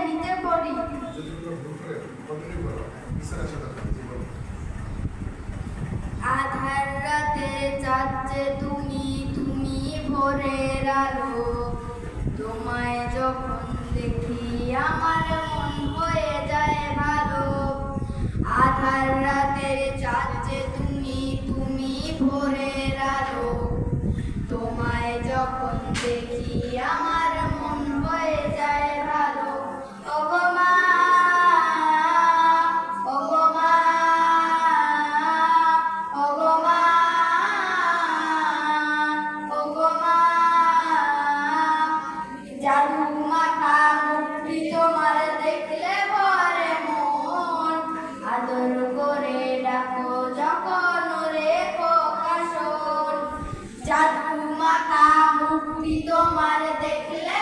শ্রেণীতে পড়ি। যদি কোনো ভুল করে কন্টিনিউ করো, ইশারার সাথে জীবন। আধার রাতে চাচ্ছে তুমি, তুমি ভোরের আলো, তোমায় যখন দেখি আমার মন হয়ে যায় ভালো। আধার রাতে চাচ্ছে তুমি, তুমি ভোরের আলো, তোমায় যখন দেখি আমার মন হয়ে যায় ভালো। ওগো মা, ওগো মা, ওগো মা, ওগো মা, জাদু মাখা মুখটি তোমার দেখলে ভরে মন, আদর করে ডাকো যখন রে প্রকাশন। জাদু মাখা মুখটি তোমার দেখলে